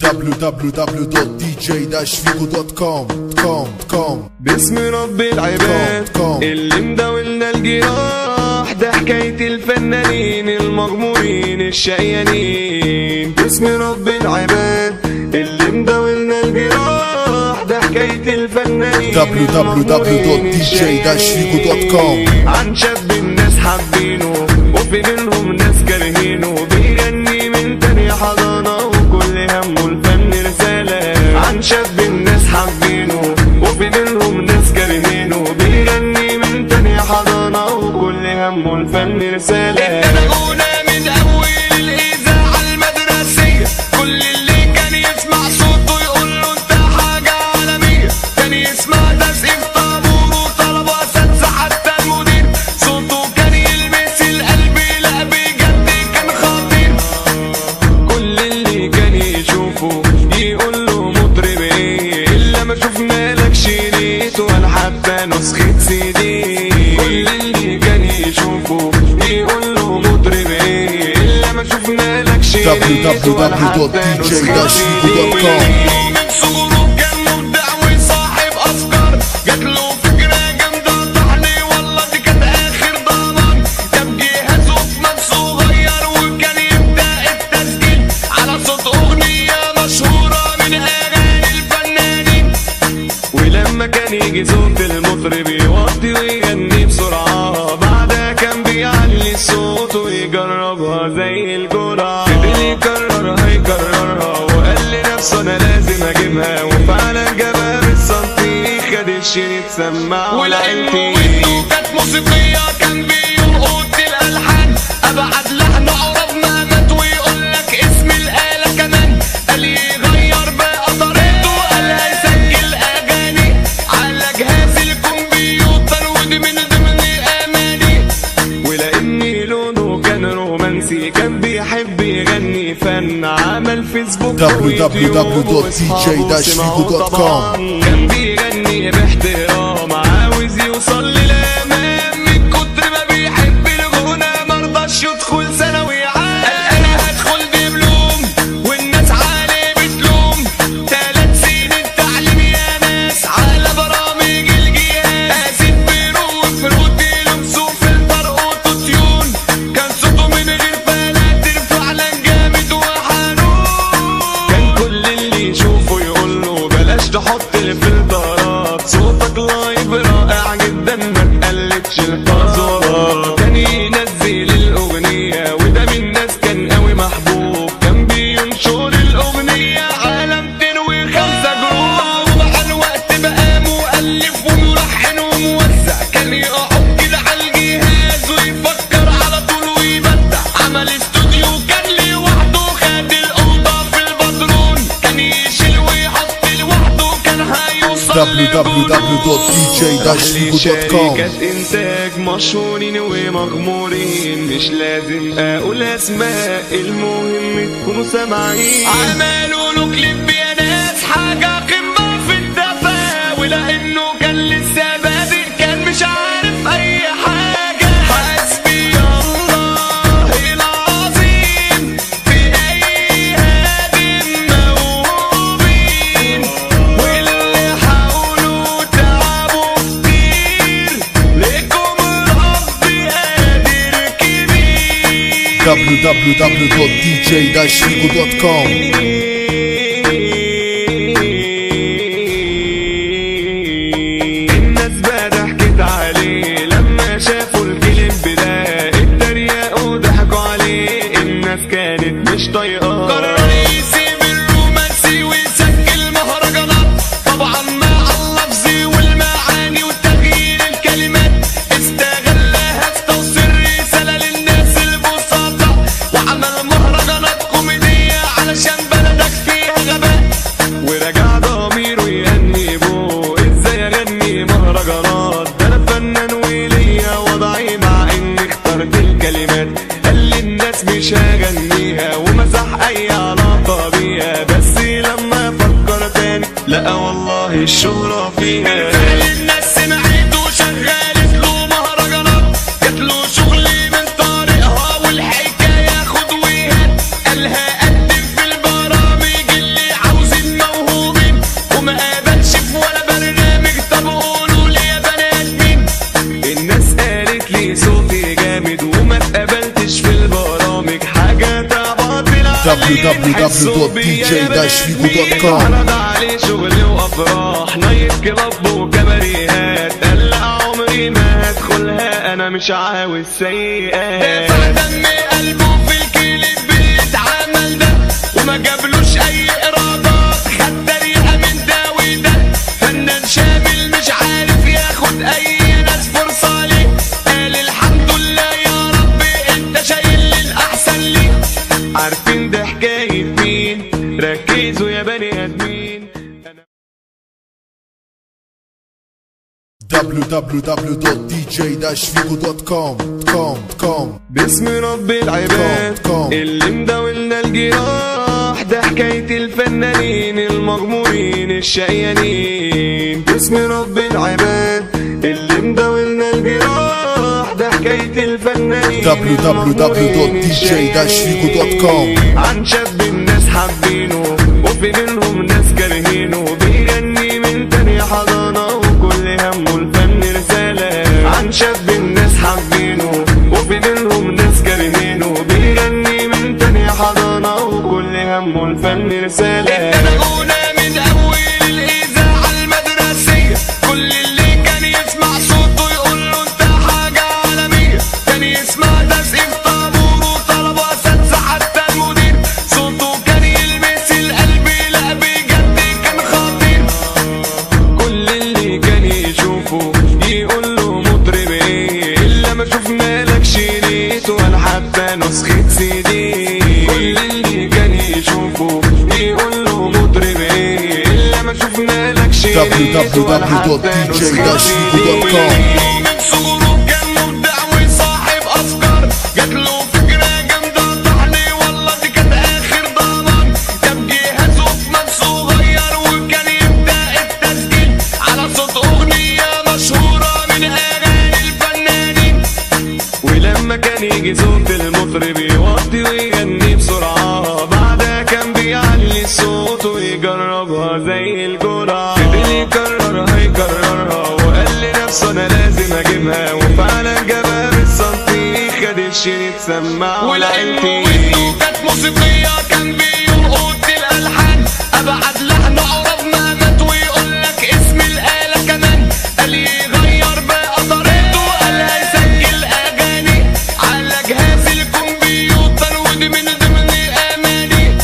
www.dj-figo.com. باسم رب العباد اللي مداولنا الجراح، ده حكاية الفنانين المغمورين الشقيانين. باسم رب العباد اللي مداولنا الجراح، ده حكاية الفنانين www.dj-figo.com. عن شاب الناس حابينه وفي منهم ناس كارهينه، بيغني من تاني حضانة وكل همه الفن رسالة. عن شاب الناس حابينه وفي منهم ناس كارهينه، بيغني من تاني حضانة وكل همه الفن رسالة. ابتدأونا من أول الإذاعة المدرسية، كل اللي كان يسمع صوته يقول له أنت حاجة عالمية. كان يسمع تسقيف طابور وطلبة أساتذة حتى المدير، صوته كان يلمس القلب، لا بجد كان خطير. كل اللي كان يشوفه يقول له مطرب إيه، إلا ما شفنا لك شريط ولا حتى نسخة CD. كل اللي كان يشوفه يقول له مطرب إيه، إلا ما شفنا لك شريط ولا حتى نسخة CD. من صغره كان مبدع وصاحب أفكار، جاتله فكرة جامدة طحني والله دي كانت آخر ضمان. جاب جهازه في مات صغير وكان يبدأ التسجيل على صوت أغنية مشهورة من أغاني الفنانين. ولما كان يجي صوت المطرب يوطي ويغني بسرعة، بعدها كان بيعلي الصوت ويجربها زي الجرعة. فضل يكررها وقال لنفسه أنا لازم أجيبها، وفعلا جابها بالسنتي، خد الشريط سمعه ولأنه ودنه كانت موسيقية كان بيلقط الألحان، أبعد لحن أقرب ما مات ويقول لك اسم الآلة كمان. قال يغير بقى طريقته، قال هيسجل أغاني على جهاز الكمبيوتر ودي من ضمن أماني. ولأن لونه كان رومانسي كان بيحب يغني فن، عمل فيسبوك www.dj-figo.com. كان بيغني باحترام، عاوز يوصل للأمام، من كتر ما بيحب الغنى مرضاش يدخل ثانوي عام. قال أنا هدخل دبلوم والناس عليه بتلوم، 3 سنين تعليم يا ناس على برامج الجهاز. قاسيت بيرو وفروتي لمسوا فلتر أوتوتيون، كان صوته من غير فلاتر فعلا جامد وحنون. كان كل اللي يشوفه يقول له بلاش تحط الفلترات، صوتك لايف رائع جدا ما تقلدش البازارات. كان ينزل الأغنية وده من الناس كان قوي محبوب، كان بينشر الأغنية على 205 جروب. ومع الوقت بقى مؤلف وملحن وموزع، كان يقعد كده على الجهاز ويفكر على طول ويبدع. عمل استوديو كان لوحده، خد الأوضة في البدرون، كان يشيل ويحط لوحده، كان هيوصل www.dj-figo.com. شركات إنتاج مشهورين ومغمورين، مش لازم أقول أسماء، المهم تكونوا سامعين. عملوا له كليب يا ناس حاجة قمة في التفاهة، ولأنه كان لسه بادئ كان مش عارف أي حاجة. حسبي الله العظيم في أي هادم موهوبين، واللي حاولوا تعبوا كتير، لكم رب قادر كبير. www.dj-figo.com. الناس بقى ضحكت عليه لما شافوا الكليب ده، اتريقوا وضحكوا عليه، الناس كانت مش طايقاه. قرر يسيب الرومانسي ويسجل مهرجانات، طبعا مع اللفظ والمعاني وتغيير الكلمات. استغلها في توصيل رسالة للناس البساطة، وعمل مهرجانات كوميدية علشان بلدك فيها غباء. ورجع ضميره يأنبه، ازاي اغني مهرجانات، ده انا فنان وليا وضعي مع اني اخترت الكلمات. قال لي الناس مش هغنيها ومسح اي علاقة بيها، بس لما فكر تاني لقى والله الشهرة فيها. الناس سمعته شغالت له مهرجانات، جاتله شغل من طريقها والحكاية خد وهات. قالها قدم في البرامج اللي www.dj-figo.com. عرض عليه شغل وافراح، نايت كلاب وكباريهات، قال لا عمري ما هدخلها انا مش عاوز سيئات. دفع دم قلبه في الكليب بيتعمل ده وما جابلوش اي ايرادات، خد تريقه من ده وده، فنان شامل مش عارف ياخد اي ناس فرصه ليه، قال الحمد لله يا رب انت شايل لي الاحسن لي. عارفين ده حكايه مين؟ ركزوا يا بني ادمين. www.dj-figo.com. باسم رب العباد اللي مداولنا الجراح، ده حكاية الفنانين المغمورين الشقيانين. باسم رب العباد اللي مداولنا الجراح، ده حكاية الفنانين www.dj-figo.com. عن شاب الناس حابينه وفي منهم ناس كارهينه، بيغني من تاني حضانة وكل همه الفن رسالة. عن شاب الناس حابينه وفي منهم ناس كارهينه، بيغني من تاني حضانة وكل همه الفن رسالة. ابتدأونا من أول الإذاعة المدرسية، كل اللي كان يسمع صوته يقول له أنت حاجة عالمية، كان يسمع تسقيف طابور وطلبة أساتذة حتى المدير، صوته كان يلمس القلب لا بجد كان خطير. كل اللي كان يشوفه يقول له مطرب ايه، إلا ما شفنا لك شريط ولا حتى نسخة CD. كل اللي كان يشوفه يقول له مطرب ايه، إلا ما شفنا لك شريط ولا حتى نسخة CD. من صغره كان مبدع وصاحب أفكار، جاتله فكرة جامدة طحني والله دي كانت آخر ضمان، جاب جهازه في مال صغير وكان يبدأ التسجيل على صوت أغنية مشهورة من أغاني الفنانين. ولما كان يجي صوت المطرب يوطي ويغني بسرعة، بعدها كان بيعلي الصوت ويجربها زي الجرعة، فضل يكررها وقال لنفسه أنا لازم أجيبها، وفعلا جابها بالسنتي، خد الشريط سمعه ولأنه كانت موسيقية كان بيلقط الألحان، أبعد لحن عرب ما مات ويقولك اسم الآلة كمان، قال يغير بقى طريقته، قال هيسجل أغاني على جهاز الكمبيوتر ودي من ضمن أماني.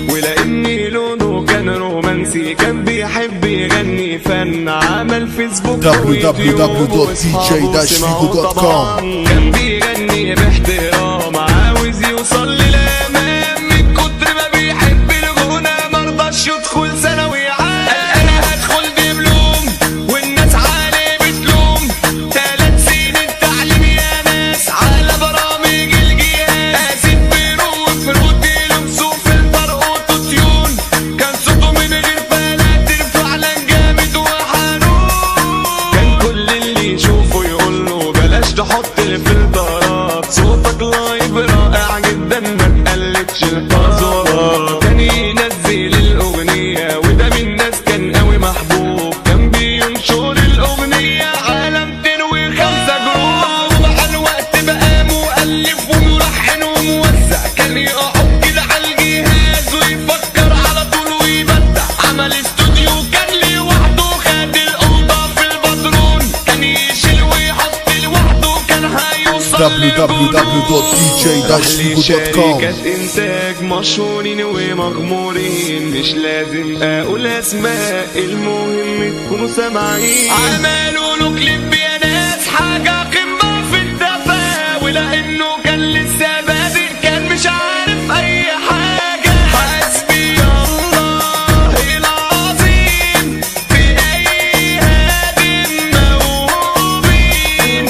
ولأن لونه كان رومانسي كان بيحب يغني فن، عمل فيسبوك www.dj-figo.com. كان بيغني باحترام، عاوز يوصل للأمام، من كتر ما بيحب الغنى مرضاش يدخل ثانوي عام، قال أنا هدخل دبلوم والناس عليه بتلوم، 3 سنين تعليم يا ناس على برامج الجهاز، قاسيت بيروح فروتي لمسه فلتر أوتوتيون، كان صوته من غير فلاتر فعلا جامد وحنون. كان كل اللي يشوفه يقول له بلاش تحط الفلترات، صوتك لايف رائع جدا ما تقلدش البازارات. كان ينزل الأغنية وده من الناس كان قوي محبوب، كان بينشر الأغنية على 205 جروب، ومع الوقت بقى مؤلف وملحن وموزع، كان يقعد كده على الجهاز ويفكر على طول ويبدع، عمل استوديو كان لوحده، خد الأوضة في البدرون، كان يشيل ويحط لوحده، كان هيوصل www.dj-figo.com. شركات إنتاج مشهورين ومغمورين، مش لازم أقول أسماء، المهم تكونوا سامعين. عملوا له كليب يا ناس حاجة قمة في التفاهة، ولأنه كان لسه بادئ كان مش عارف أي حاجة، حسبي الله العظيم في أي هادم موهوبين،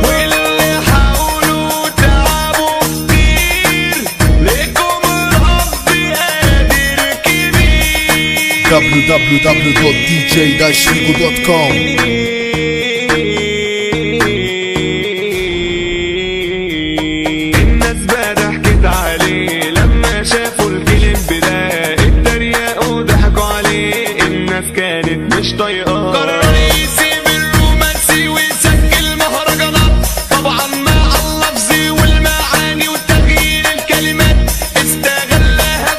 واللي حاولوا تعبوا كتير، لكم رب قادر كبير. www.dj-figo.com. الناس بقى ضحكت عليه لما شافوا الكليب ده، اتريقوا وضحكوا عليه، الناس كانت مش طايقاه، قرر يسيب الرومانسي ويسجل مهرجانات، طبعا مع اللفظ والمعاني وتغيير الكلمات، استغلها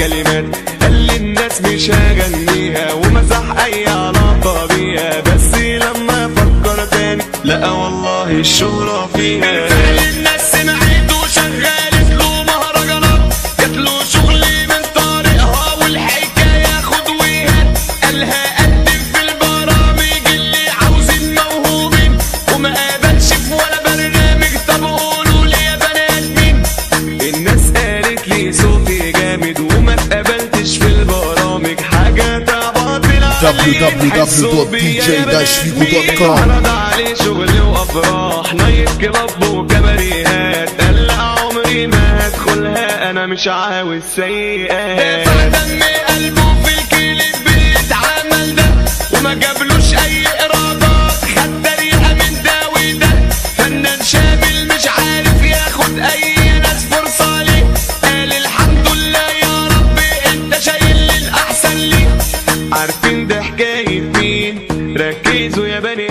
كلمات قال لي الناس مش هغنيها ومسح اي علاقة بيها، بس لما فكر تاني لقى والله الشهرة فيها. بالفعل الناس سمعته شغالت له مهرجانات، جاتله شغل من طريقها والحكاية خد وهات، قالها قدم في البرامج اللي عاوزين موهوبين وما قابلش في ولا برنامج. طب قولوا لي يا بنات مين؟ الناس قالت لي صوتي جامد وما اتقبلتش في البرامج، حاجة تعبطل عليه www.dj-figo.com. عرض عليه شغل وافراح نايت كلاب وكباريهات، قال لا عمري ما هدخلها انا مش عاوز سيئات. دفع دم قلبه في الكليب اللي اتعمل ده وما جابلوش اي ايرادات، خد تريقة من ده وده، فنان شامل مش عارف ياخد اي ناس فرصة ليه، قال الحمد لله يا رب انت شايل لي الاحسن ليه. عارفين ده حكاية مين؟ ركزوا يا بني